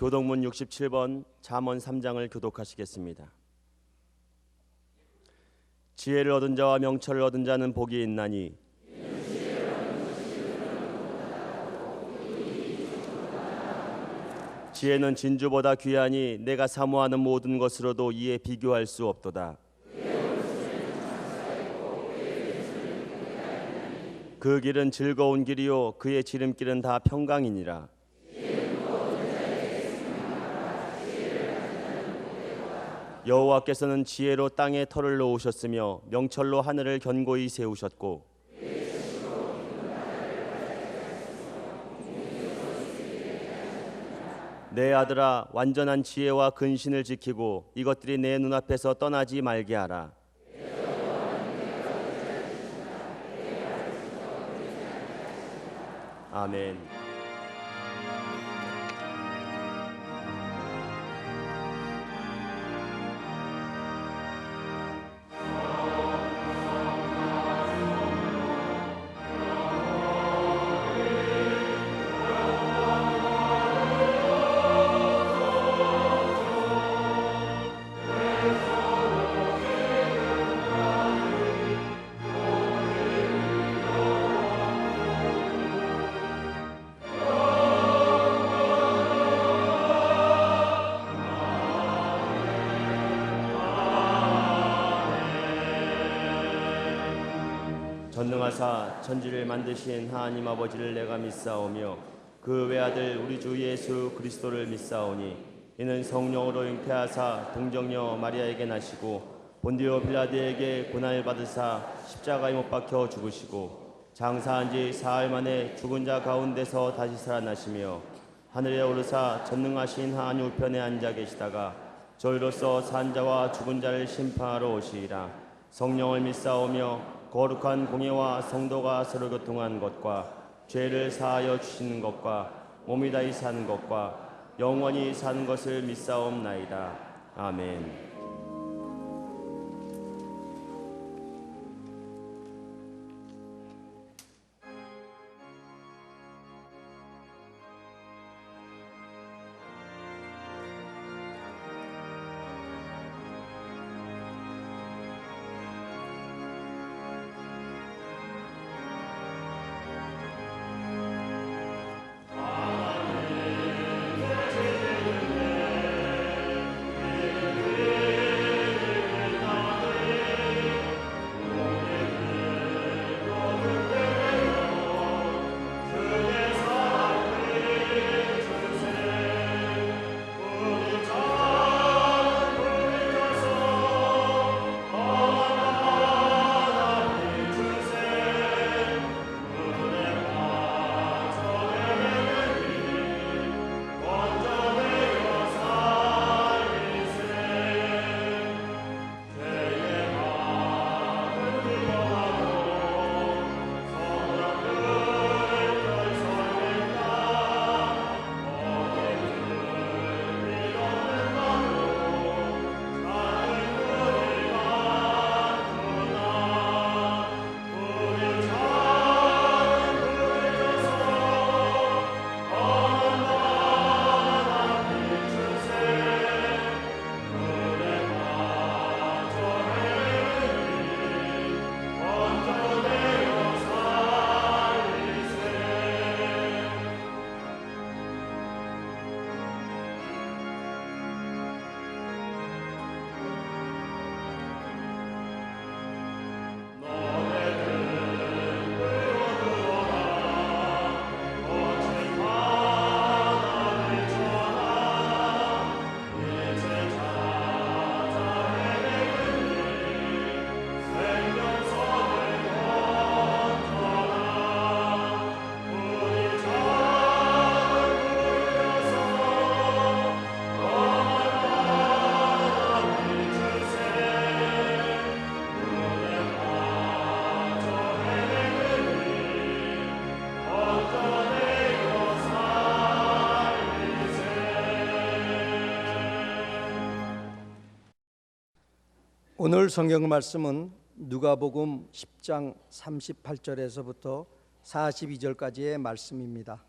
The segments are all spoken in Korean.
교동문 67번 잠언 3장을 교독하시겠습니다. 지혜를 얻은 자와 명철을 얻은 자는 복이 있나니 지혜는 진주보다 귀하니 내가 사모하는 모든 것으로도 이에 비교할 수 없도다. 그 길은 즐거운 길이요 그의 지름길은 다 평강이니라. 여호와께서는 지혜로 땅에 터를 놓으셨으며 명철로 하늘을 견고히 세우셨고 내 아들아 완전한 지혜와 근신을 지키고 이것들이 내 눈앞에서 떠나지 말게 하라. 아멘. 전능하사 천지를 만드신 하나님 아버지를 내가 믿사오며 그 외아들 우리 주 예수 그리스도를 믿사오니 이는 성령으로 잉태하사 동정녀 마리아에게 나시고 본디오 빌라도에게 고난을 받으사 십자가에 못 박혀 죽으시고 장사한 지 사흘 만에 죽은 자 가운데서 다시 살아나시며 하늘에 오르사 전능하신 하나님 우편에 앉아 계시다가 저희로서 산 자와 죽은 자를 심판하러 오시리라. 성령을 믿사오며 거룩한 공예와 성도가 서로 교통한 것과 죄를 사하여 주시는 것과 몸이 다시 사는 것과 영원히 사는 것을 믿사옵나이다. 아멘. 오늘 성경 말씀은 누가복음 10장 38절에서부터 42절까지의 말씀입니다.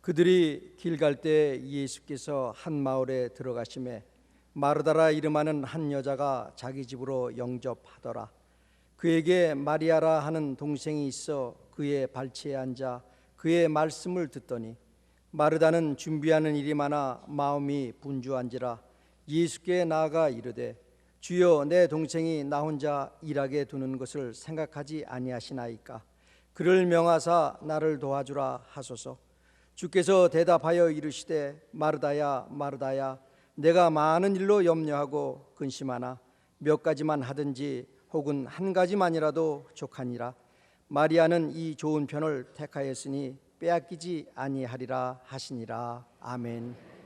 그들이 길 갈 때 예수께서 한 마을에 들어가심에 마르다라 이름하는 한 여자가 자기 집으로 영접하더라. 그에게 마리아라 하는 동생이 있어 그의 발치에 앉아 그의 말씀을 듣더니 마르다는 준비하는 일이 많아 마음이 분주한지라 예수께 나아가 이르되 주여, 내 동생이 나 혼자 일하게 두는 것을 생각하지 아니하시나이까? 그를 명하사 나를 도와주라 하소서. 주께서 대답하여 이르시되 마르다야 마르다야, 내가 많은 일로 염려하고 근심하나 몇 가지만 하든지 혹은 한 가지만이라도 족하니라. 마리아는 이 좋은 편을 택하였으니 빼앗기지 아니하리라 하시니라. 아멘.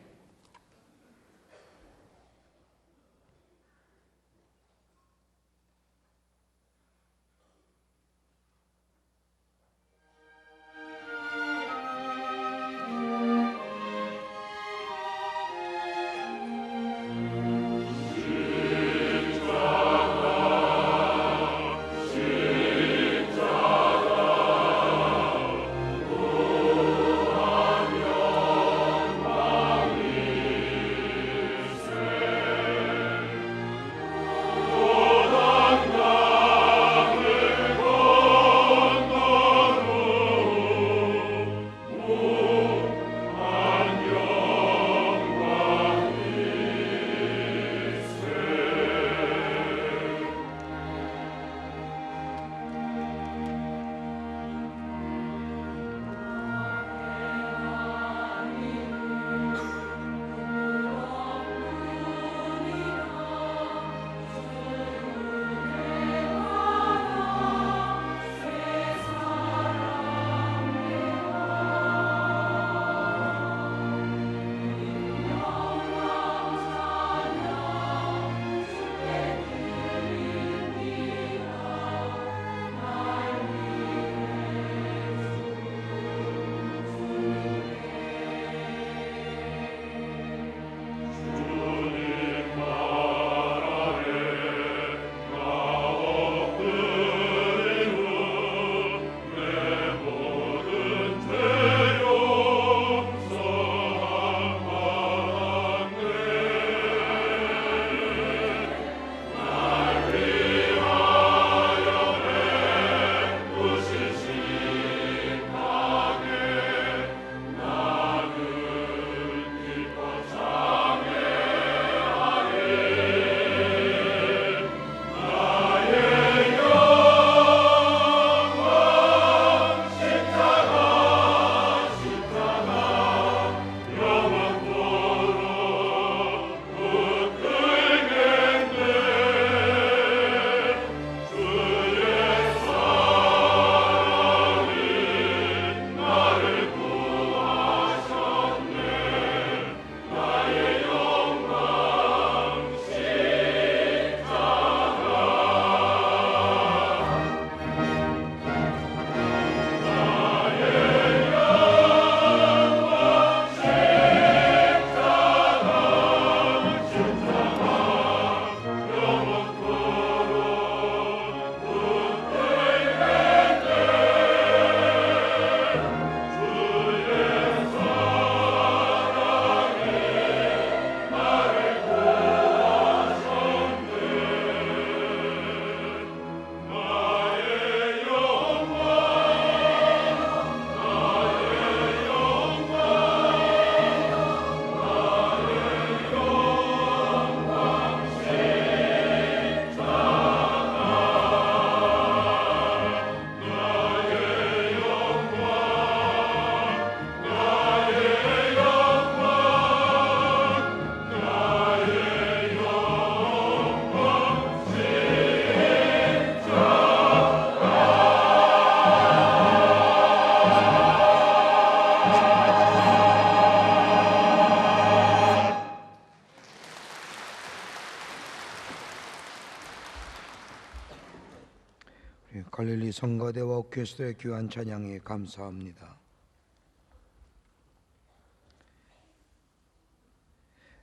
갈릴리 성가대와 옥회수의 귀한 찬양에 감사합니다.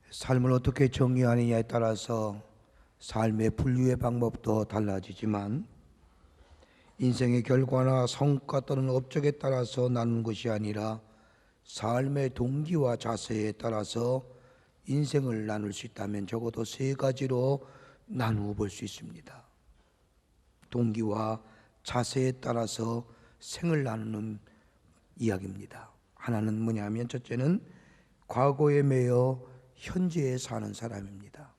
삶을 어떻게 정의하느냐에 따라서 삶의 분류의 방법도 달라지지만 인생의 결과나 성과 또는 업적에 따라서 나누는 것이 아니라 삶의 동기와 자세에 따라서 인생을 나눌 수 있다면 적어도 세 가지로 나누어 볼 수 있습니다. 동기와 자세에 따라서 생을 나누는 이야기입니다. 하나는 뭐냐면 첫째는 과거에 매여 현재에 사는 사람입니다.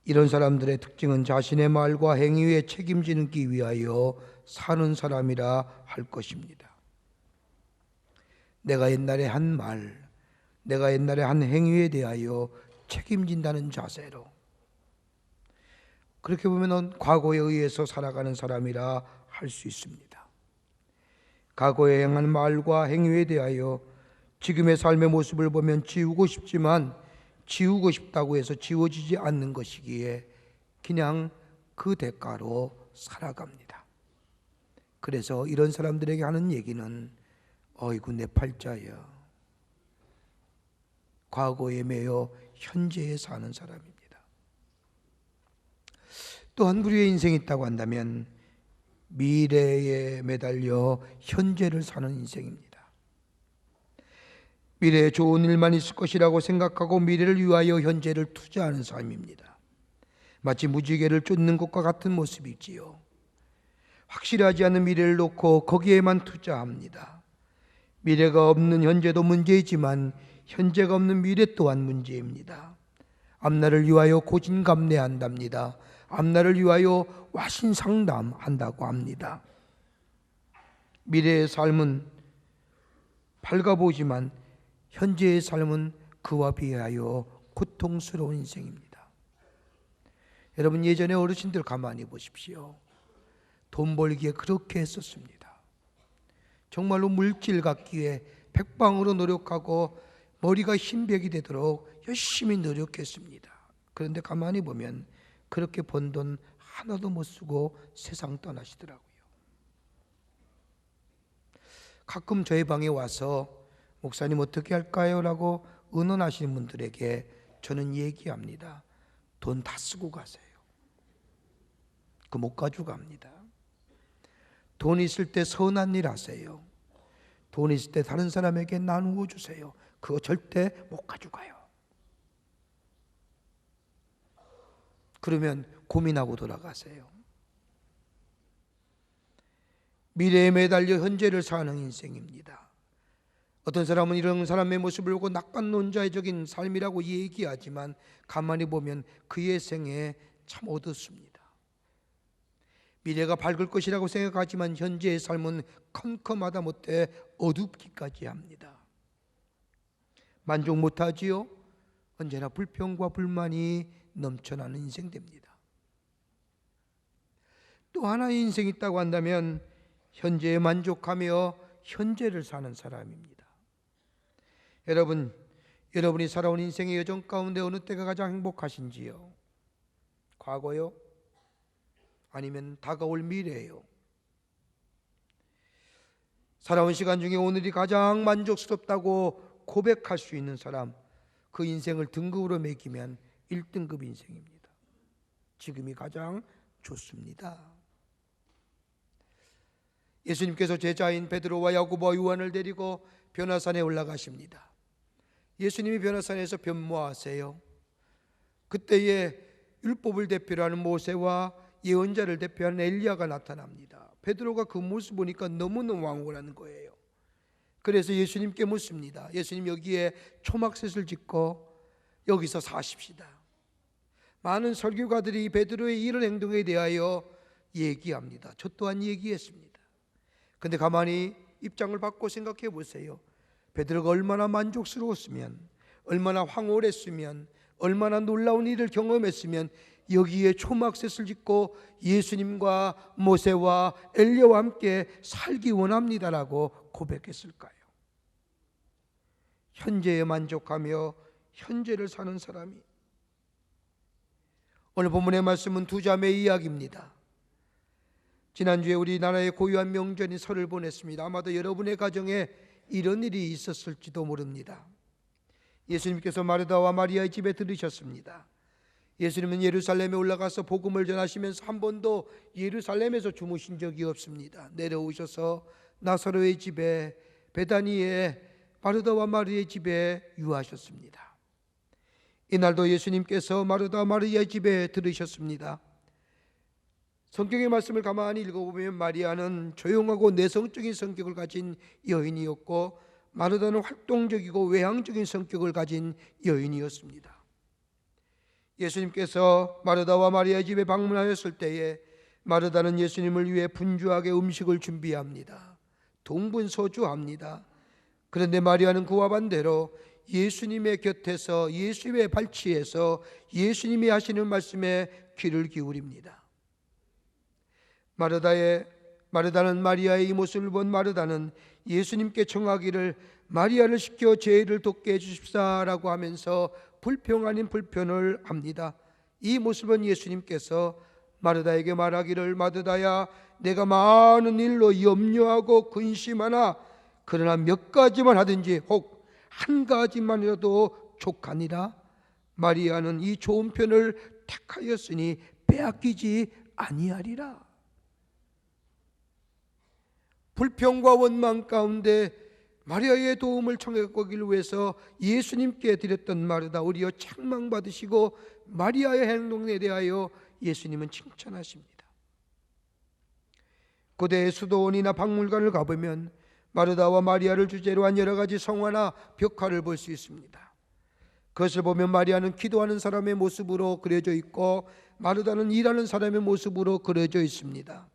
이런 사람들의 특징은 자신의 말과 행위에 책임지기 위하여 사는 사람이라 할 것입니다. 내가 옛날에 한 말, 내가 옛날에 한 행위에 대하여 책임진다는 자세로, 그렇게 보면 과거에 의해서 살아가는 사람이라 할 수 있습니다. 과거에 행한 말과 행위에 대하여 지금의 삶의 모습을 보면 지우고 싶지만 지우고 싶다고 해서 지워지지 않는 것이기에 그냥 그 대가로 살아갑니다. 그래서 이런 사람들에게 하는 얘기는 어이구 내 팔자야, 과거에 매여 현재에 사는 사람입니다. 또 한 부류의 인생이 있다고 한다면 미래에 매달려 현재를 사는 인생입니다. 미래에 좋은 일만 있을 것이라고 생각하고 미래를 위하여 현재를 투자하는 삶입니다. 마치 무지개를 쫓는 것과 같은 모습이지요. 확실하지 않은 미래를 놓고 거기에만 투자합니다. 미래가 없는 현재도 문제이지만 현재가 없는 미래 또한 문제입니다. 앞날을 위하여 고진감래한답니다. 앞날을 위하여 와신상담한다고 합니다. 미래의 삶은 밝아 보이지만 현재의 삶은 그와 비하여 고통스러운 인생입니다. 여러분, 예전에 어르신들 가만히 보십시오. 돈 벌기에 그렇게 했었습니다. 정말로 물질 갖기에 백방으로 노력하고 머리가 흰백이 되도록 열심히 노력했습니다. 그런데 가만히 보면 그렇게 번 돈 하나도 못 쓰고 세상 떠나시더라고요. 가끔 저희 방에 와서 목사님 어떻게 할까요? 라고 의논하시는 분들에게 저는 얘기합니다. 돈 다 쓰고 가세요. 그 못 가져갑니다. 돈 있을 때 선한 일 하세요. 돈 있을 때 다른 사람에게 나누어 주세요. 그거 절대 못 가져가요. 그러면 고민하고 돌아가세요. 미래에 매달려 현재를 사는 인생입니다. 어떤 사람은 이런 사람의 모습을 보고 낙관론자적인 삶이라고 얘기하지만 가만히 보면 그의 생에 참 어둡습니다. 미래가 밝을 것이라고 생각하지만 현재의 삶은 컴컴하다 못해 어둡기까지 합니다. 만족 못하지요? 언제나 불평과 불만이 넘쳐나는 인생 됩니다. 또 하나의 인생이 있다고 한다면 현재에 만족하며 현재를 사는 사람입니다. 여러분이 살아온 인생의 여정 가운데 어느 때가 가장 행복하신지요? 과거요? 아니면 다가올 미래요? 살아온 시간 중에 오늘이 가장 만족스럽다고 고백할 수 있는 사람, 그 인생을 등급으로 매기면 1등급 인생입니다. 지금이 가장 좋습니다. 예수님께서 제자인 베드로와 야고보와 요한을 데리고 변화산에 올라가십니다. 예수님이 변화산에서 변모하세요. 그때에 율법을 대표로 하는 모세와 예언자를 대표하는 엘리야가 나타납니다. 베드로가 그 모습 보니까 너무너무 황홀한 거예요. 그래서 예수님께 묻습니다. 예수님, 여기에 초막셋을 짓고 여기서 사십시다. 많은 설교가들이 베드로의 이런 행동에 대하여 얘기합니다. 저 또한 얘기했습니다. 그런데 가만히 입장을 바꿔 생각해 보세요. 베드로가 얼마나 만족스러웠으면, 얼마나 황홀했으면, 얼마나 놀라운 일을 경험했으면 여기에 초막셋을 짓고 예수님과 모세와 엘리야와 함께 살기 원합니다라고 고백했을까요? 현재에 만족하며 현재를 사는 사람이, 오늘 본문의 말씀은 두 자매의 이야기입니다. 지난주에 우리나라의 고유한 명절인 설을 보냈습니다. 아마도 여러분의 가정에 이런 일이 있었을지도 모릅니다. 예수님께서 마르다와 마리아의 집에 들으셨습니다. 예수님은 예루살렘에 올라가서 복음을 전하시면서 한 번도 예루살렘에서 주무신 적이 없습니다. 내려오셔서 나사로의 집에 베다니에 마르다와 마리아의 집에 유하셨습니다. 이날도 예수님께서 마르다 마리아의 집에 들으셨습니다. 성경의 말씀을 가만히 읽어보면 마리아는 조용하고 내성적인 성격을 가진 여인이었고 마르다는 활동적이고 외향적인 성격을 가진 여인이었습니다. 예수님께서 마르다와 마리아의 집에 방문하였을 때에 마르다는 예수님을 위해 분주하게 음식을 준비합니다. 동분서주합니다. 그런데 마리아는 그와 반대로 예수님의 곁에서 예수님의 발치에서 예수님이 하시는 말씀에 귀를 기울입니다. 마르다는 마리아의 이 모습을 본 마르다는 예수님께 청하기를 마리아를 시켜 제 일을 돕게 해주십사라고 하면서 불평 아닌 불편을 합니다. 이 모습은 예수님께서 마르다에게 말하기를 마르다야 내가 많은 일로 염려하고 근심하나 그러나 몇 가지만 하든지 혹 한 가지만이라도 족하니라. 마리아는 이 좋은 편을 택하였으니 빼앗기지 아니하리라. 불평과 원망 가운데 마리아의 도움을 청하기를 위해서 예수님께 드렸던 마르다 오히려 책망받으시고 마리아의 행동에 대하여 예수님은 칭찬하십니다. 고대의 수도원이나 박물관을 가보면 마르다와 마리아를 주제로 한 여러 가지 성화나 벽화를 볼 수 있습니다. 그것을 보면 마리아는 기도하는 사람의 모습으로 그려져 있고 마르다는 일하는 사람의 모습으로 그려져 있습니다.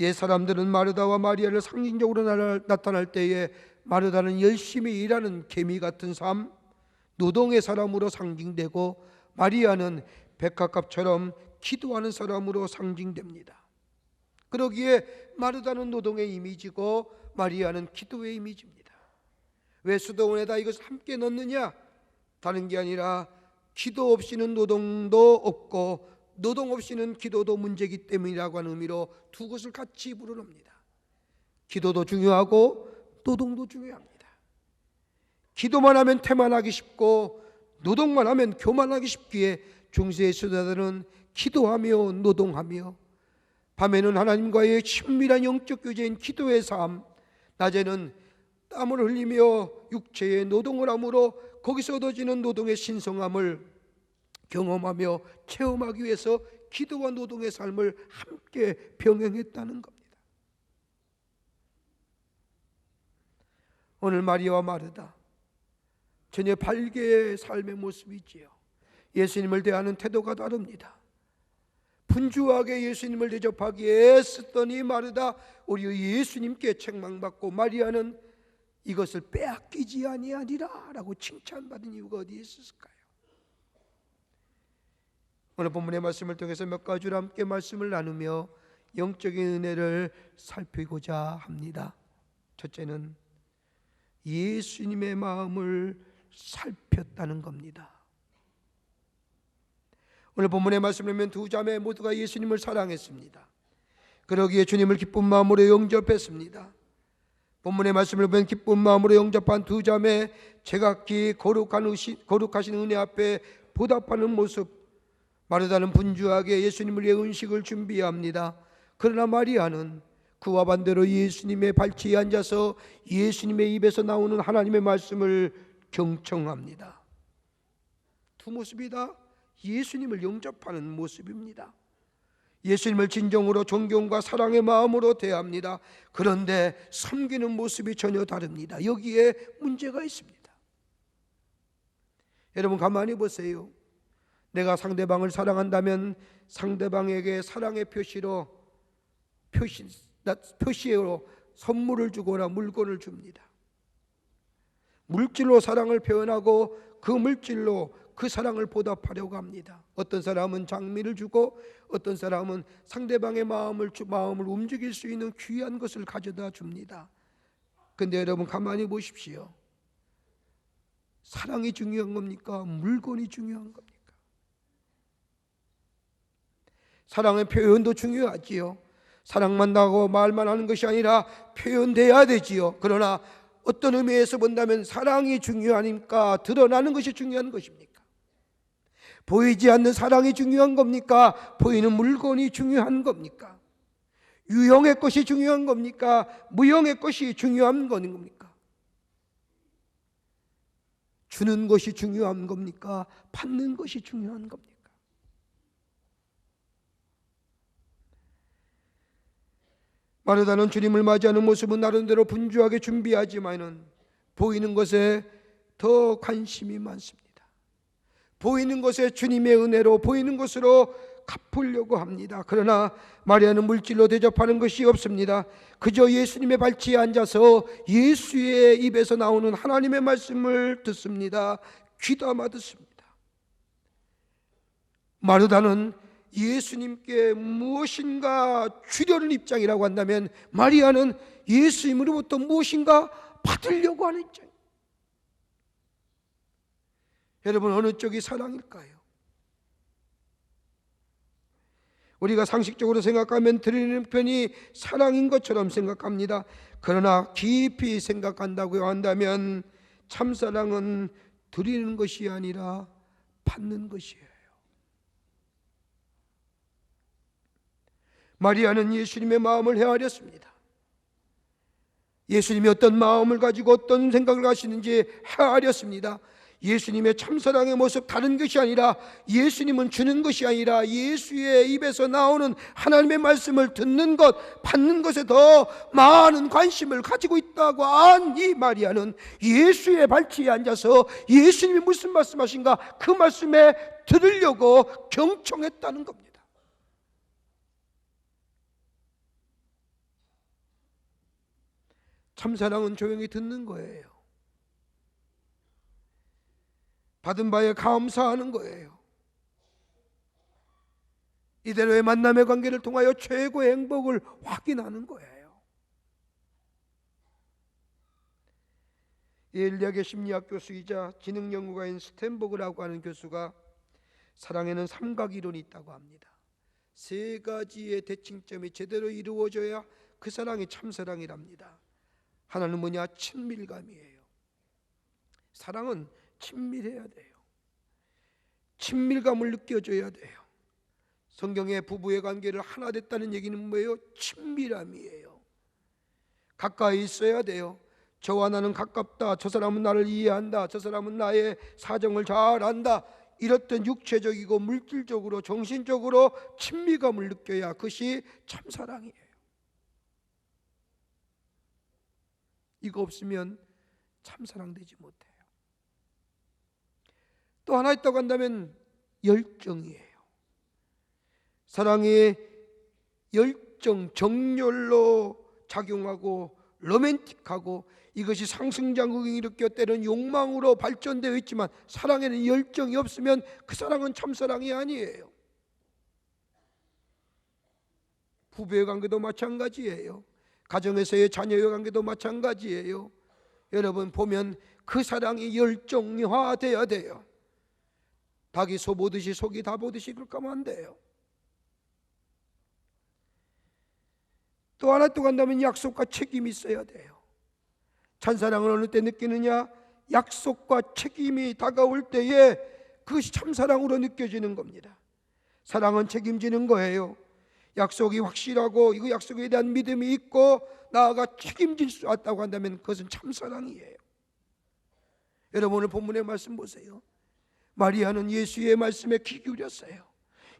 옛 사람들은 마르다와 마리아를 상징적으로 나타날 때에 마르다는 열심히 일하는 개미 같은 삶, 노동의 사람으로 상징되고 마리아는 백합갑처럼 기도하는 사람으로 상징됩니다. 그러기에 마르다는 노동의 이미지고 마리아는 기도의 이미지입니다. 왜 수도원에다 이것을 함께 넣느냐? 다른 게 아니라 기도 없이는 노동도 없고 노동 없이는 기도도 문제이기 때문이라고 하는 의미로 두 것을 같이 부르릅니다. 기도도 중요하고 노동도 중요합니다. 기도만 하면 태만하기 쉽고 노동만 하면 교만하기 쉽기에 중세의 수도자들은 기도하며 노동하며 밤에는 하나님과의 친밀한 영적 교제인 기도의 삶, 낮에는 땀을 흘리며 육체의 노동을 함으로 거기서 얻어지는 노동의 신성함을 경험하며 체험하기 위해서 기도와 노동의 삶을 함께 병행했다는 겁니다. 오늘 마리아와 마르다 전혀 발개의 삶의 모습이지요. 예수님을 대하는 태도가 다릅니다. 분주하게 예수님을 대접하기에 애쓰더니 마르다 오히려 예수님께 책망받고 마리아는 이것을 빼앗기지 아니하리라 라고 칭찬받은 이유가 어디에 있었을까요? 오늘 본문의 말씀을 통해서 몇 가지로 함께 말씀을 나누며 영적인 은혜를 살피고자 합니다. 첫째는 예수님의 마음을 살폈다는 겁니다. 오늘 본문의 말씀을 보면 두 자매 모두가 예수님을 사랑했습니다. 그러기에 주님을 기쁜 마음으로 영접했습니다. 본문의 말씀을 보면 기쁜 마음으로 영접한 두 자매 제각기 거룩하신 은혜 앞에 보답하는 모습. 마르다는 분주하게 예수님을 위해 음식을 준비합니다. 그러나 마리아는 그와 반대로 예수님의 발치에 앉아서 예수님의 입에서 나오는 하나님의 말씀을 경청합니다. 두 모습이 다 예수님을 영접하는 모습입니다. 예수님을 진정으로 존경과 사랑의 마음으로 대합니다. 그런데 섬기는 모습이 전혀 다릅니다. 여기에 문제가 있습니다. 여러분 가만히 보세요. 내가 상대방을 사랑한다면 상대방에게 사랑의 표시로 선물을 주거나 물건을 줍니다. 물질로 사랑을 표현하고 그 물질로 그 사랑을 보답하려고 합니다. 어떤 사람은 장미를 주고 어떤 사람은 상대방의 마음을 움직일 수 있는 귀한 것을 가져다 줍니다. 그런데 여러분 가만히 보십시오. 사랑이 중요한 겁니까? 물건이 중요한 겁니까? 사랑의 표현도 중요하지요. 사랑만 하고 말만 하는 것이 아니라 표현돼야 되지요. 그러나 어떤 의미에서 본다면 사랑이 중요하니까 드러나는 것이 중요한 것입니까? 보이지 않는 사랑이 중요한 겁니까? 보이는 물건이 중요한 겁니까? 유형의 것이 중요한 겁니까? 무형의 것이 중요한 겁니까? 주는 것이 중요한 겁니까? 받는 것이 중요한 겁니까? 마르다는 주님을 맞이하는 모습은 나름대로 분주하게 준비하지만은 보이는 것에 더 관심이 많습니다. 보이는 것에 주님의 은혜로 보이는 것으로 갚으려고 합니다. 그러나 마리아는 물질로 대접하는 것이 없습니다. 그저 예수님의 발치에 앉아서 예수의 입에서 나오는 하나님의 말씀을 듣습니다. 귀담아 듣습니다. 마르다는 예수님께 무엇인가 주려는 입장이라고 한다면, 마리아는 예수님으로부터 무엇인가 받으려고 하는 입장. 여러분, 어느 쪽이 사랑일까요? 우리가 상식적으로 생각하면 드리는 편이 사랑인 것처럼 생각합니다. 그러나 깊이 생각한다고 한다면 참사랑은 드리는 것이 아니라 받는 것이에요. 마리아는 예수님의 마음을 헤아렸습니다. 예수님이 어떤 마음을 가지고 어떤 생각을 하시는지 헤아렸습니다. 예수님의 참사랑의 모습, 다른 것이 아니라, 예수님은 주는 것이 아니라 예수의 입에서 나오는 하나님의 말씀을 듣는 것, 받는 것에 더 많은 관심을 가지고 있다고 한 이 마리아는 예수의 발치에 앉아서 예수님이 무슨 말씀하신가 그 말씀에 들으려고 경청했다는 겁니다. 참사랑은 조용히 듣는 거예요. 받은 바에 감사하는 거예요. 이대로의 만남의 관계를 통하여 최고의 행복을 확인하는 거예요. 예일 대학의 심리학 교수이자 지능 연구가인 스탠버그라고 하는 교수가 사랑에는 삼각 이론이 있다고 합니다. 세 가지의 대칭점이 제대로 이루어져야 그 사랑이 참사랑이랍니다. 하나는 뭐냐? 친밀감이에요. 사랑은 친밀해야 돼요. 친밀감을 느껴줘야 돼요. 성경의 부부의 관계를 하나 됐다는 얘기는 뭐예요? 친밀함이에요. 가까이 있어야 돼요. 저와 나는 가깝다, 저 사람은 나를 이해한다, 저 사람은 나의 사정을 잘 안다, 이렇던 육체적이고 물질적으로 정신적으로 친밀감을 느껴야 그것이 참사랑이에요. 이거 없으면 참사랑 되지 못해요. 또 하나 있다고 한다면 열정이에요. 사랑이 열정, 정열로 작용하고 로맨틱하고 이것이 상승작용을 일으켜 때는 욕망으로 발전되어 있지만, 사랑에는 열정이 없으면 그 사랑은 참사랑이 아니에요. 부부의 관계도 마찬가지예요. 가정에서의 자녀의 관계도 마찬가지예요. 여러분 보면 그 사랑이 열정화되어야 돼요. 닭이 소 보듯이 속이 다 보듯이 그렇게 하면 안 돼요. 또 하나 또 간다면 약속과 책임이 있어야 돼요. 참사랑을 어느 때 느끼느냐? 약속과 책임이 다가올 때에 그것이 참사랑으로 느껴지는 겁니다. 사랑은 책임지는 거예요. 약속이 확실하고 이 약속에 대한 믿음이 있고 나아가 책임질 수 있다고 한다면 그것은 참사랑이에요. 여러분 오늘 본문의 말씀 보세요. 마리아는 예수의 말씀에 귀 기울였어요.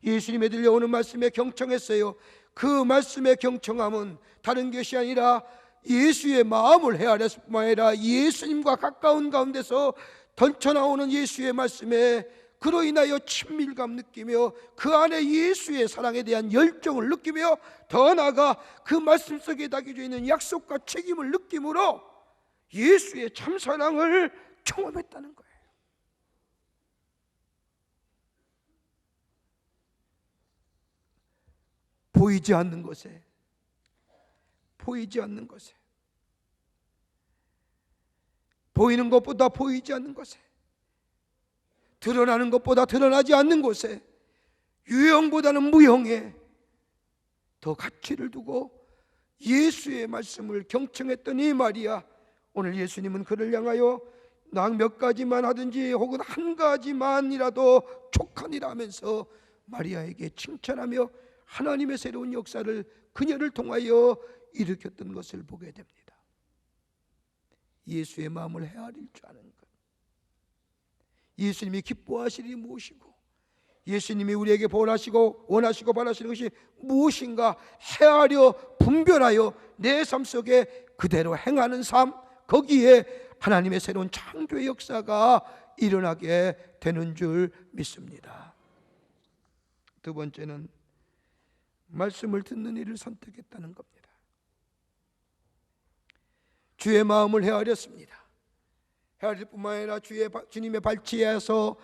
예수님의 들려오는 말씀에 경청했어요. 그 말씀의 경청함은 다른 것이 아니라 예수의 마음을 헤아렸을 뿐만 아니라 예수님과 가까운 가운데서 던져나오는 예수의 말씀에 그로 인하여 친밀감 느끼며 그 안에 예수의 사랑에 대한 열정을 느끼며 더 나아가 그 말씀 속에 담겨져 있는 약속과 책임을 느낌으로 예수의 참사랑을 경험했다는 거예요. 보이지 않는 것에, 보이지 않는 것에, 보이는 것보다 보이지 않는 것에, 드러나는 것보다 드러나지 않는 곳에, 유형보다는 무형에 더 가치를 두고 예수의 말씀을 경청했던 이 마리아, 오늘 예수님은 그를 향하여 나 몇 가지만 하든지 혹은 한 가지만이라도 족하니라 하면서 마리아에게 칭찬하며 하나님의 새로운 역사를 그녀를 통하여 일으켰던 것을 보게 됩니다. 예수의 마음을 헤아릴 줄 아는 것, 예수님이 기뻐하시리 무엇이고, 예수님이 우리에게 원하시고 바라시는 것이 무엇인가 헤아려 분별하여 내 삶 속에 그대로 행하는 삶, 거기에 하나님의 새로운 창조의 역사가 일어나게 되는 줄 믿습니다. 두 번째는 말씀을 듣는 일을 선택했다는 겁니다. 주의 마음을 헤아렸습니다. 헤아릴 뿐만 아니라 주님의 발치에서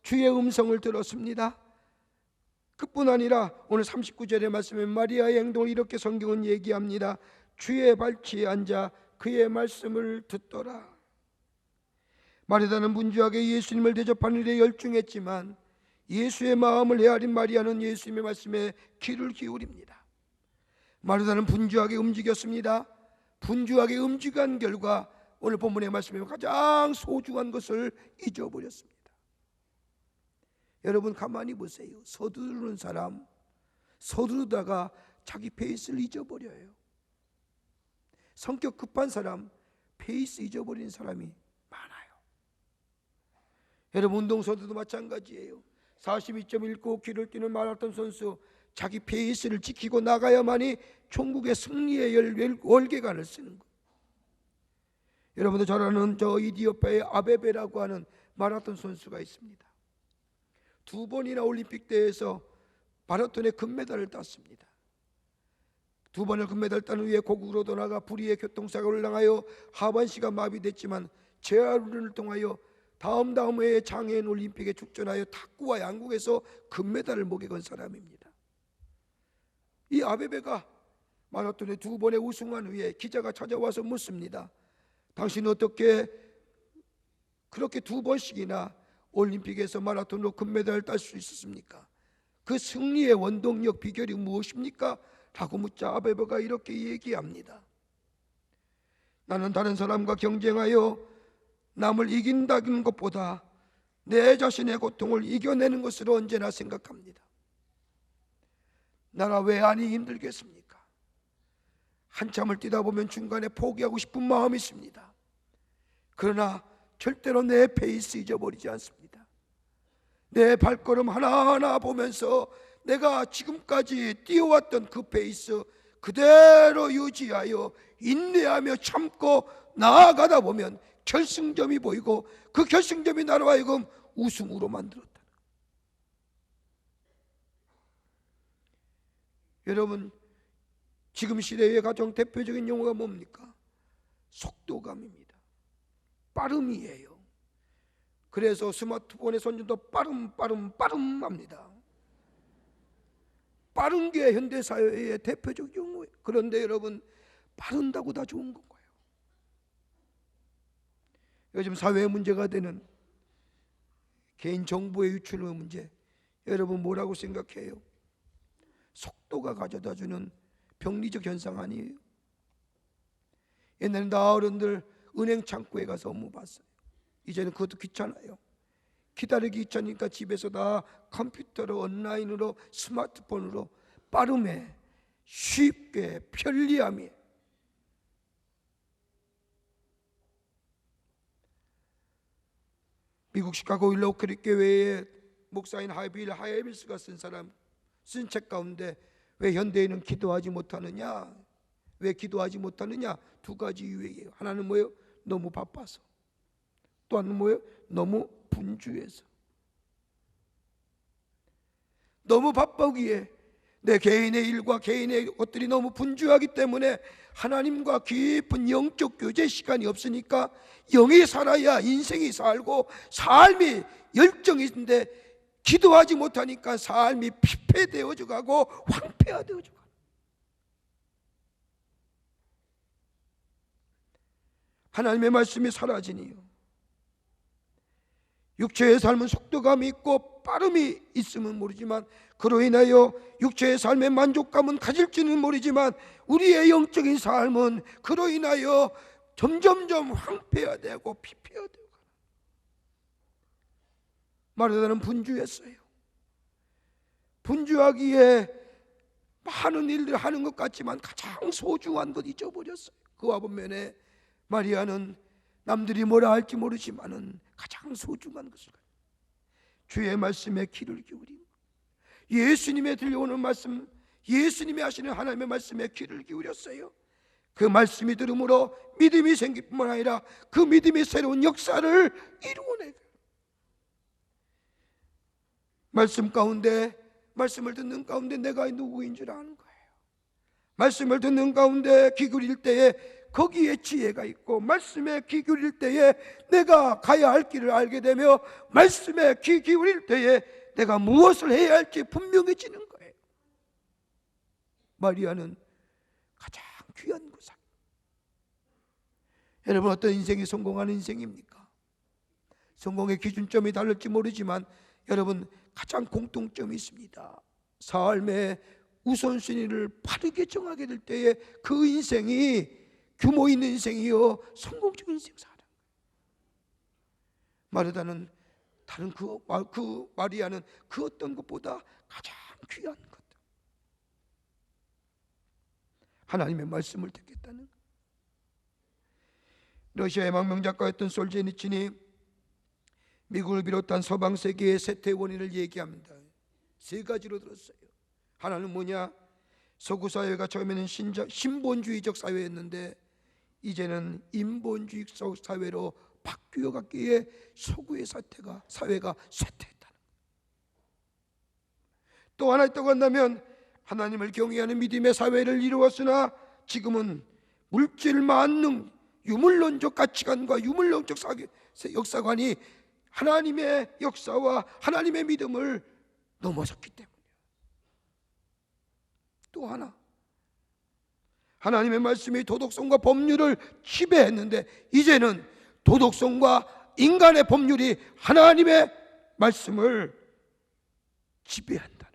주의 음성을 들었습니다. 그뿐 아니라 오늘 39절의 말씀에 마리아의 행동을 이렇게 성경은 얘기합니다. 주의 발치에 앉아 그의 말씀을 듣더라. 마리아는 분주하게 예수님을 대접하는 일에 열중했지만 예수의 마음을 헤아린 마리아는 예수님의 말씀에 귀를 기울입니다. 마리아는 분주하게 움직였습니다. 분주하게 움직인 결과 오늘 본문의 말씀에 가장 소중한 것을 잊어버렸습니다. 여러분 가만히 보세요. 서두르는 사람, 서두르다가 자기 페이스를 잊어버려요. 성격 급한 사람, 페이스 잊어버리는 사람이 많아요. 여러분 운동선수도 마찬가지예요. 42.195km를 뛰는 마라톤 선수, 자기 페이스를 지키고 나가야만이 종국의 승리의 월계관을 쓰는 거예요. 여러분도 잘 아는 저 이디오피아의 아베베라고 하는 마라톤 선수가 있습니다. 2번이나 올림픽 대회에서 마라톤의 금메달을 땄습니다. 2번을 금메달 딴 후에 고국으로 돌아가 불의의 교통사고를 당하여 하반신가 마비됐지만 재활을 통하여 다음 해에 장애인 올림픽에 출전하여 탁구와 양궁에서 금메달을 목에 건 사람입니다. 이 아베베가 마라톤에 2번에 우승한 후에 기자가 찾아와서 묻습니다. 당신은 어떻게 그렇게 2번씩이나 올림픽에서 마라톤으로 금메달을 딸 수 있었습니까? 그 승리의 원동력 비결이 무엇입니까? 라고 묻자 아베베가 이렇게 얘기합니다. 나는 다른 사람과 경쟁하여 남을 이긴다는 것보다 내 자신의 고통을 이겨내는 것으로 언제나 생각합니다. 나라 왜 아니 힘들겠습니까? 한참을 뛰다 보면 중간에 포기하고 싶은 마음이 있습니다. 그러나 절대로 내 페이스 잊어버리지 않습니다. 내 발걸음 하나하나 보면서 내가 지금까지 뛰어왔던 그 페이스 그대로 유지하여 인내하며 참고 나아가다 보면 결승점이 보이고 그 결승점이 나로 하여금 우승으로 만들었다. 여러분 지금 시대의 가장 대표적인 용어가 뭡니까? 속도감입니다. 빠름이에요. 그래서 스마트폰의 선진도 빠름합니다. 빠른 게 현대사회의 대표적 용어예요. 그런데 여러분 빠른다고 다 좋은 건가요? 요즘 사회의 문제가 되는 개인 정보의 유출의 문제, 여러분 뭐라고 생각해요? 속도가 가져다주는 병리적 현상 아니에요? 옛날에 나 어른들 은행 창구에 가서 업무 봤어요. 이제는 그것도 귀찮아요. 기다리기 귀찮으니까 집에서 다 컴퓨터로 온라인으로 스마트폰으로 빠름에 쉽게 편리함이. 미국 시카고 일러오크리 교회의 목사인 하빌 하예빌스가 쓴 책 가운데 왜 현대인은 기도하지 못하느냐? 왜 기도하지 못하느냐? 두 가지 이유예요. 하나는 뭐예요? 너무 바빠서. 또 하나는 뭐예요? 너무 분주해서. 너무 바쁘기에 내 개인의 일과 개인의 것들이 너무 분주하기 때문에 하나님과 깊은 영적 교제 시간이 없으니까 영이 살아야 인생이 살고 삶이 열정이 있는데 기도하지 못하니까 삶이 피폐되어져 가고 황폐화되어져 가고. 하나님의 말씀이 사라지니요. 육체의 삶은 속도감이 있고 빠름이 있으면 모르지만 그로 인하여 육체의 삶의 만족감은 가질지는 모르지만 우리의 영적인 삶은 그로 인하여 점점점 황폐화되고 피폐화되고 가는. 말하자면 분주했어요. 분주하기에 많은 일들 하는 것 같지만 가장 소중한 것 잊어버렸어요. 그와 반면에 마리아는 남들이 뭐라 할지 모르지만은 가장 소중한 것을 주의 말씀에 귀를 기울이고 예수님의 들려오는 말씀, 예수님이 하시는 하나님의 말씀에 귀를 기울였어요. 그 말씀이 들음으로 믿음이 생길 뿐만 아니라 그 믿음이 새로운 역사를 이루어내요. 말씀 가운데, 말씀을 듣는 가운데 내가 누구인 줄 아는 거예요. 말씀을 듣는 가운데 귀 기울일 때에 거기에 지혜가 있고, 말씀에 귀 기울일 때에 내가 가야 할 길을 알게 되며, 말씀에 귀 기울일 때에 내가 무엇을 해야 할지 분명해지는 거예요. 마리아는 가장 귀한 것. 여러분, 어떤 인생이 성공하는 인생입니까? 성공의 기준점이 다를지 모르지만 여러분, 가장 공통점이 있습니다. 삶의 우선순위를 바르게 정하게 될 때에 그 인생이 규모 있는 인생이요, 성공적인 인생 살아요. 마르다는 다른 그 마리아는 그 어떤 것보다 가장 귀한 것, 하나님의 말씀을 듣겠다는 것. 러시아의 망명작가였던 솔제니친이 미국을 비롯한 서방 세계의 쇠퇴의 원인을 얘기합니다. 세 가지로 들었어요. 하나는 뭐냐? 서구 사회가 처음에는 신본주의적 사회였는데 이제는 인본주의적 사회로 바뀌어 갔기에 서구의 사회가 쇠퇴했다는 거예요. 또 하나 있다고 한다면 하나님을 경외하는 믿음의 사회를 이루었으나 지금은 물질 만능 유물론적 가치관과 유물론적 역사관이 하나님의 역사와 하나님의 믿음을 넘어섰기 때문이에요. 또 하나, 하나님의 말씀이 도덕성과 법률을 지배했는데 이제는 도덕성과 인간의 법률이 하나님의 말씀을 지배한다는 거예요.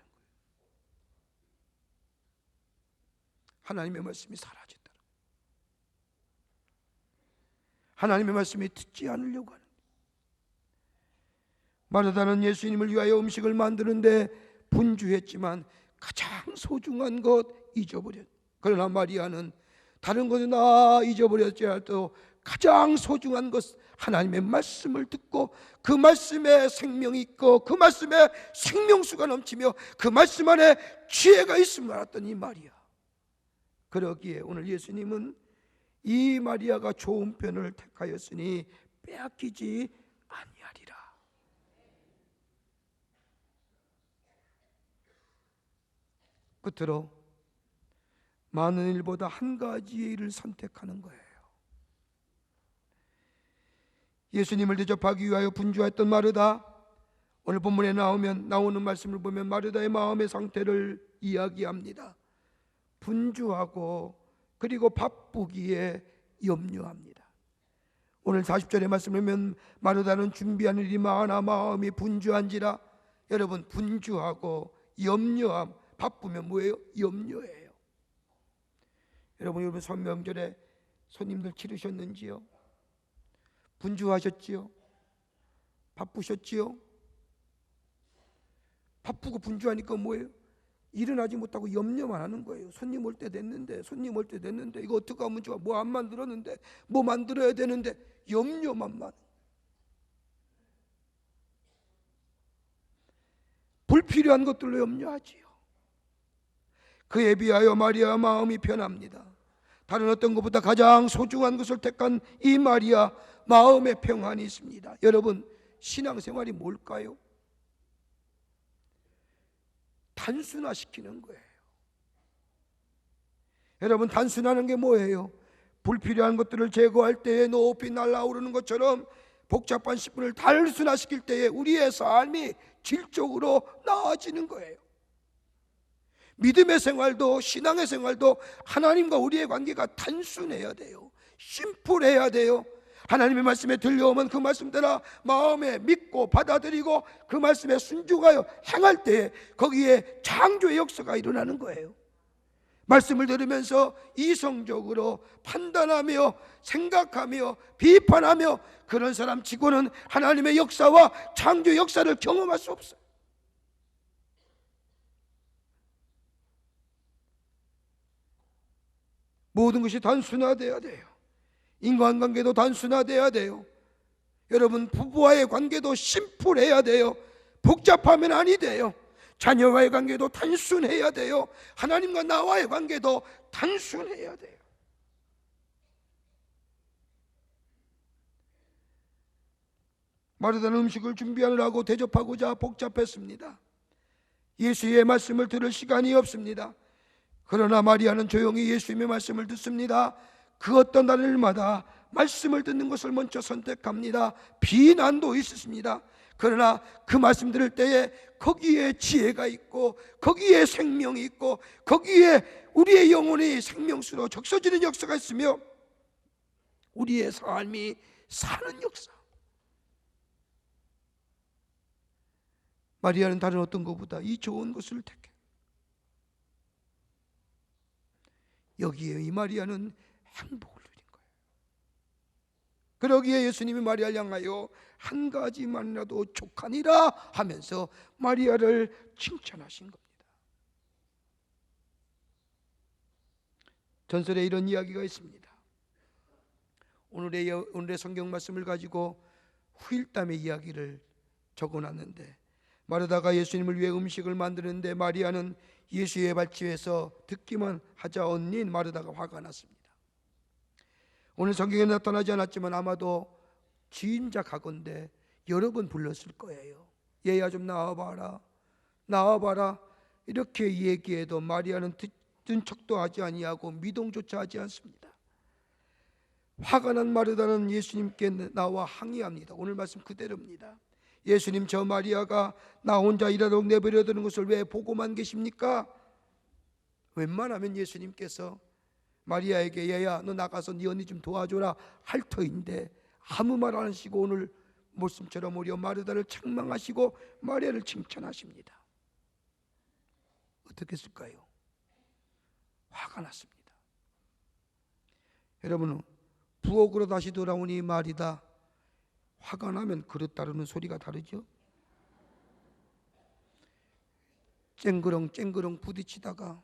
하나님의 말씀이 사라진다는 거예요. 하나님의 말씀이 듣지 않으려고 하는 거예요. 마르다는 예수님을 위하여 음식을 만드는데 분주했지만 가장 소중한 것 잊어버렸어요. 그러나 마리아는 다른 것은 다 잊어버렸지라도 가장 소중한 것, 하나님의 말씀을 듣고 그 말씀에 생명이 있고 그 말씀에 생명수가 넘치며 그 말씀 안에 지혜가 있음을 알았던 이 마리아. 그러기에 오늘 예수님은 이 마리아가 좋은 편을 택하였으니 빼앗기지 아니하리라. 끝으로 많은 일보다 한 가지의 일을 선택하는 거예요. 예수님을 대접하기 위하여 분주했던 마르다, 오늘 본문에 나오는 말씀을 보면 마르다의 마음의 상태를 이야기합니다. 분주하고 그리고 바쁘기에 염려합니다. 오늘 40절의 말씀을 보면 마르다는 준비한 일이 많아 마음이 분주한지라. 여러분, 분주하고 염려함, 바쁘면 뭐예요? 염려예요. 여러분, 이번 성명절에 손님들 치르셨는지요? 분주하셨지요? 바쁘셨지요? 바쁘고 분주하니까 뭐예요? 일어나지 못하고 염려만 하는 거예요. 손님 올 때 됐는데, 손님 올 때 됐는데, 이거 어떻게 하면 좋아? 뭐 안 만들었는데, 뭐 만들어야 되는데, 염려만 많아. 불필요한 것들로 염려하지요. 그에 비하여 마리아 마음이 편합니다. 다른 어떤 것보다 가장 소중한 것을 택한 이 마리아 마음의 평안이 있습니다. 여러분, 신앙생활이 뭘까요? 단순화시키는 거예요. 여러분, 단순하는 게 뭐예요? 불필요한 것들을 제거할 때에 높이 날아오르는 것처럼 복잡한 식분을 단순화시킬 때에 우리의 삶이 질적으로 나아지는 거예요. 믿음의 생활도 신앙의 생활도 하나님과 우리의 관계가 단순해야 돼요. 심플해야 돼요. 하나님의 말씀에 들려오면 그 말씀 따라 마음에 믿고 받아들이고 그 말씀에 순종하여 행할 때 거기에 창조의 역사가 일어나는 거예요. 말씀을 들으면서 이성적으로 판단하며 생각하며 비판하며 그런 사람 치고는 하나님의 역사와 창조의 역사를 경험할 수 없어요. 모든 것이 단순화돼야 돼요. 인간관계도 단순화돼야 돼요. 여러분, 부부와의 관계도 심플해야 돼요. 복잡하면 아니 돼요. 자녀와의 관계도 단순해야 돼요. 하나님과 나와의 관계도 단순해야 돼요. 마르다는 음식을 준비하느라고 대접하고자 복잡했습니다. 예수의 말씀을 들을 시간이 없습니다. 그러나 마리아는 조용히 예수님의 말씀을 듣습니다. 그 어떤 날마다 말씀을 듣는 것을 먼저 선택합니다. 비난도 있었습니다. 그러나 그 말씀 들을 때에 거기에 지혜가 있고 거기에 생명이 있고 거기에 우리의 영혼이 생명수로 적셔지는 역사가 있으며 우리의 삶이 사는 역사. 마리아는 다른 어떤 것보다 이 좋은 것을 택해. 여기에 이 마리아는 행복을 누린 거예요. 그러기에 예수님이 마리아를 향하여 한 가지만이라도 족하니라 하면서 마리아를 칭찬하신 겁니다. 전설에 이런 이야기가 있습니다. 오늘의 성경 말씀을 가지고 후일담의 이야기를 적어놨는데, 마르다가 예수님을 위해 음식을 만드는데 마리아는 예수의 발치에서 듣기만 하자 언닌 마르다가 화가 났습니다. 오늘 성경에 나타나지 않았지만 아마도 짐작하건대 여러 번 불렀을 거예요. 얘야 좀 나와봐라, 나와봐라. 이렇게 얘기해도 마리아는 듣는 척도 하지 아니하고 미동조차 하지 않습니다. 화가 난 마르다는 예수님께 나와 항의합니다. 오늘 말씀 그대로입니다. 예수님, 저 마리아가 나 혼자 일하도록 내버려 두는 것을 왜 보고만 계십니까? 웬만하면 예수님께서 마리아에게 얘야 너 나가서 네 언니 좀 도와줘라 할 터인데 아무 말 안 하시고 오늘 말씀처럼 오히려 마르다를 책망하시고 마리아를 칭찬하십니다. 어떻게 했을까요? 화가 났습니다. 여러분, 부엌으로 다시 돌아오니 말이다. 화가 나면 그릇 다루는 소리가 다르죠. 쨍그렁 부딪히다가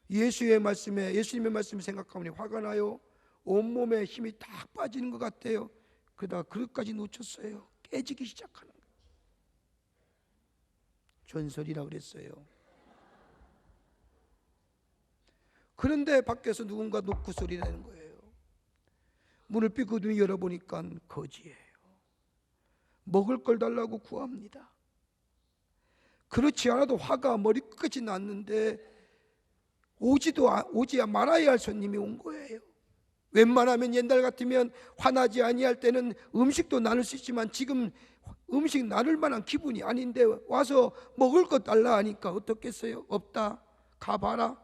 예수님의 말씀에 생각하면 화가 나요. 온몸에 힘이 딱 빠지는 것 같아요. 그러다가 그릇까지 놓쳤어요. 깨지기 시작하는 거예요. 전설이라고 그랬어요. 그런데 밖에서 누군가 노크 소리 내는 거예요. 문을 삐끗이 열어보니까 거지예요. 먹을 걸 달라고 구합니다. 그렇지 않아도 화가 머리끝까지 났는데 오지 말아야 할 손님이 온 거예요. 웬만하면 옛날 같으면 화나지 아니할 때는 음식도 나눌 수 있지만 지금 음식 나눌 만한 기분이 아닌데 와서 먹을 것 달라 하니까 어떻겠어요? 없다, 가봐라.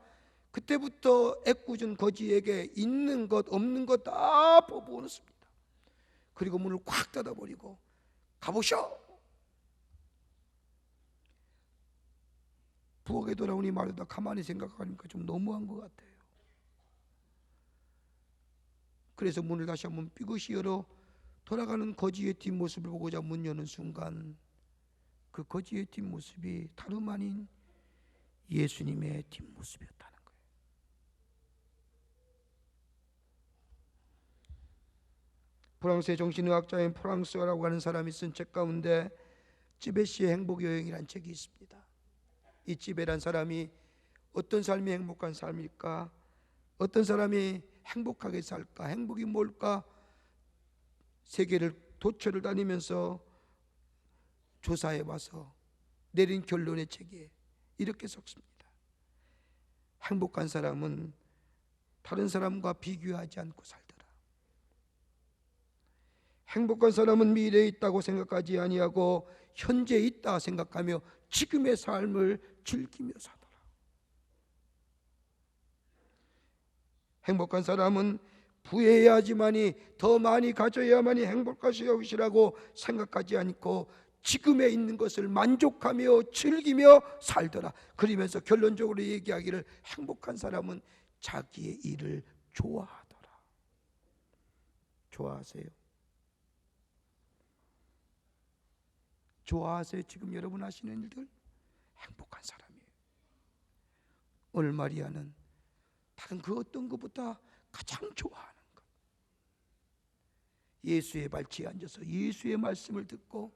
그때부터 애꿎은 거지에게 있는 것 없는 것 다 뽑아놓습니다. 그리고 문을 콱 닫아버리고 가보셔. 부엌에 돌아오니 마르다 가만히 생각하니까 좀 너무한 것 같아요. 그래서 문을 다시 한번 삐끗이 열어 돌아가는 거지의 뒷모습을 보고자 문 여는 순간 그 거지의 뒷모습이 다름 아닌 예수님의 뒷모습이었다는 거예요. 프랑스의 정신의학자인 프랑스어라고 하는 사람이 쓴 책 가운데 찌베시의 행복여행이라는 책이 있습니다. 이 찌베란 사람이 어떤 삶이 행복한 삶일까? 어떤 사람이 행복하게 살까? 행복이 뭘까? 세계를 도처를 다니면서 조사해 와서 내린 결론의 책에 이렇게 적습니다. 행복한 사람은 다른 사람과 비교하지 않고 살더라. 행복한 사람은 미래에 있다고 생각하지 아니하고 현재에 있다 생각하며 지금의 삶을 즐기며 사더라. 행복한 사람은 부해야지만이 더 많이 가져야만이 행복할 것이라고 생각하지 않고 지금에 있는 것을 만족하며 즐기며 살더라. 그러면서 결론적으로 얘기하기를 행복한 사람은 자기의 일을 좋아하더라. 좋아하세요? 좋아하세요? 지금 여러분 하시는 일들 행복한 사람이에요. 오늘 마리아는 다른 그 어떤 것보다 가장 좋아하는 것, 예수의 발치에 앉아서 예수의 말씀을 듣고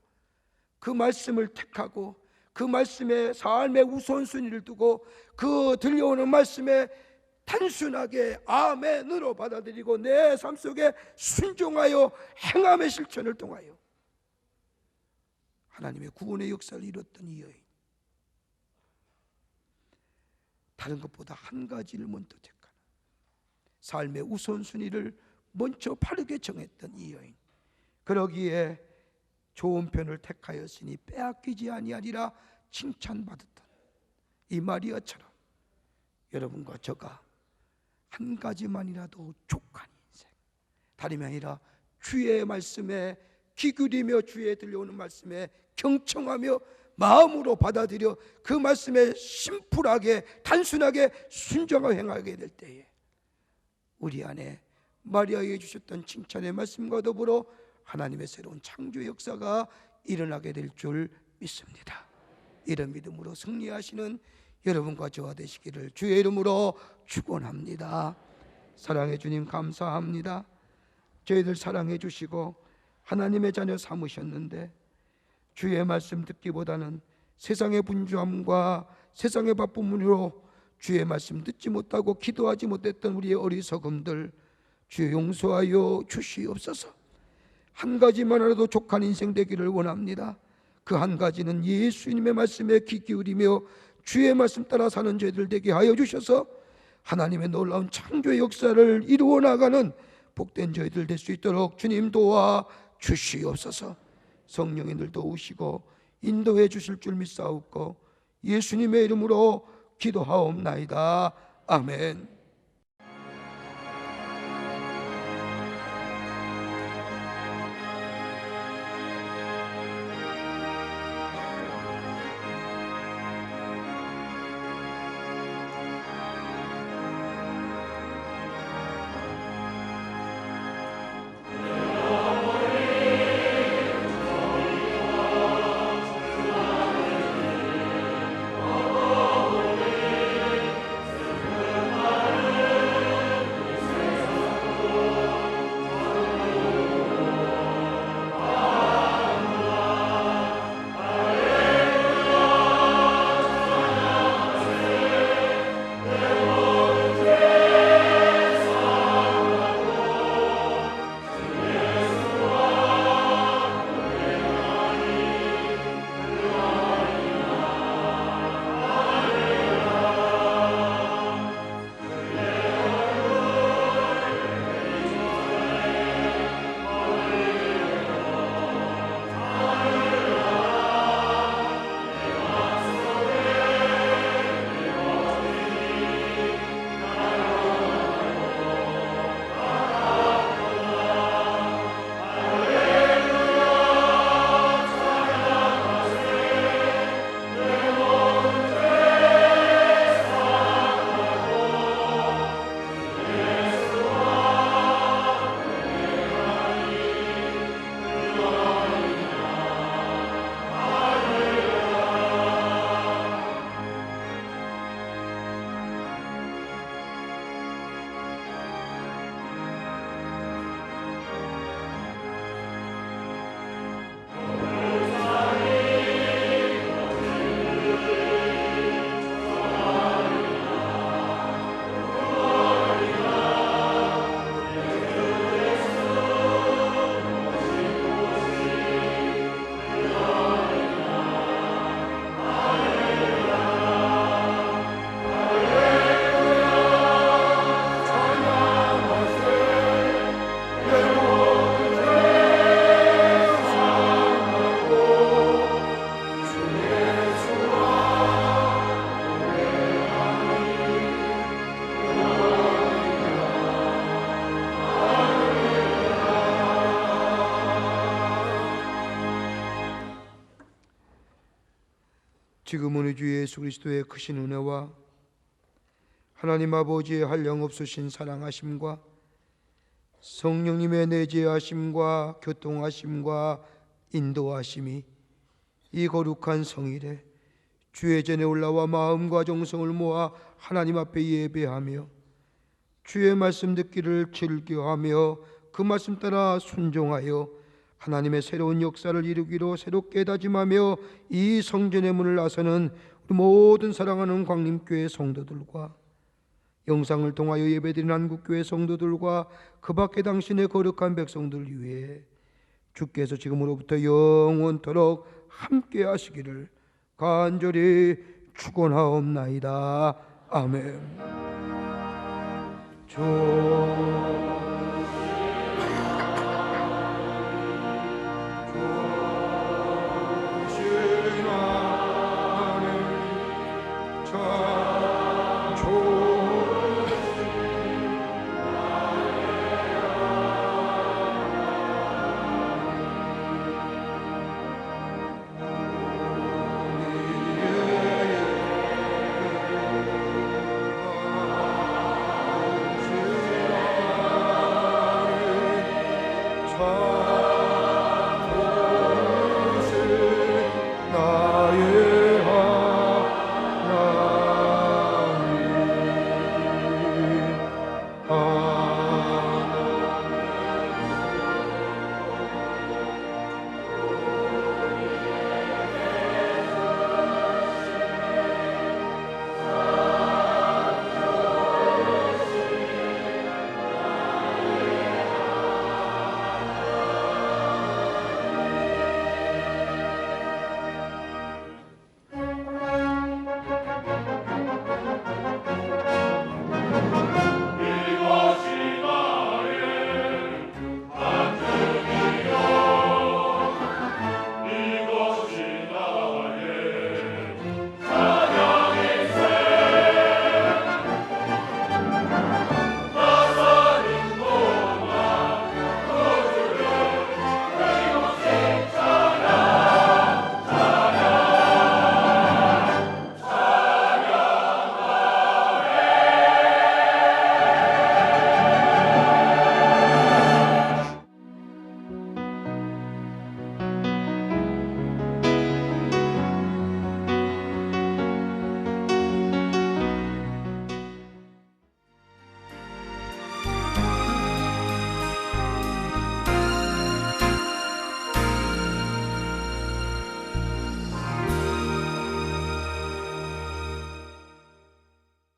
그 말씀을 택하고 그 말씀에 삶의 우선순위를 두고 그 들려오는 말씀에 단순하게 아멘으로 받아들이고 내 삶 속에 순종하여 행함의 실천을 통하여 하나님의 구원의 역사를 이뤘던 이 여인, 다른 것보다 한 가지를 먼저 택하는, 삶의 우선순위를 먼저 바르게 정했던 이 여인, 그러기에 좋은 편을 택하였으니 빼앗기지 아니하리라 칭찬받았던 이 마리아처럼 여러분과 저가 한 가지만이라도 족한 인생, 다름이 아니라 주의 말씀에 귀 기울이며 주의 들려오는 말씀에 경청하며 마음으로 받아들여 그 말씀에 심플하게 단순하게 순종하여 행하게 될 때에 우리 안에 마리아에게 주셨던 칭찬의 말씀과 더불어 하나님의 새로운 창조의 역사가 일어나게 될 줄 믿습니다. 이런 믿음으로 승리하시는 여러분과 저와 되시기를 주의 이름으로 축원합니다. 사랑해 주님 감사합니다. 저희들 사랑해 주시고 하나님의 자녀 삼으셨는데 주의 말씀 듣기보다는 세상의 분주함과 세상의 바쁨으로 주의 말씀 듣지 못하고 기도하지 못했던 우리의 어리석음들 주여 용서하여 주시옵소서. 한 가지만이라도 족한 인생 되기를 원합니다. 그 한 가지는 예수님의 말씀에 귀 기울이며 주의 말씀 따라 사는 저희들 되게 하여 주셔서 하나님의 놀라운 창조의 역사를 이루어 나가는 복된 저희들 될 수 있도록 주님 도와 주시옵소서. 성령님들 도우시고 인도해 주실 줄 믿사옵고 예수님의 이름으로 기도하옵나이다. 아멘. 지금은 우리 주 예수 그리스도의 크신 은혜와 하나님 아버지의 한량없으신 사랑하심과 성령님의 내재하심과 교통하심과 인도하심이 이 거룩한 성일에 주의 전에 올라와 마음과 정성을 모아 하나님 앞에 예배하며 주의 말씀 듣기를 즐겨하며 그 말씀 따라 순종하여 하나님의 새로운 역사를 이루기로 새롭게 다짐하며 이 성전의 문을 나서는 우리 모든 사랑하는 광림교회 성도들과 영상을 통하여 예배드리는 한국교회 성도들과 그 밖에 당신의 거룩한 백성들 위해 주께서 지금으로부터 영원토록 함께 하시기를 간절히 축원하옵나이다. 아멘. 주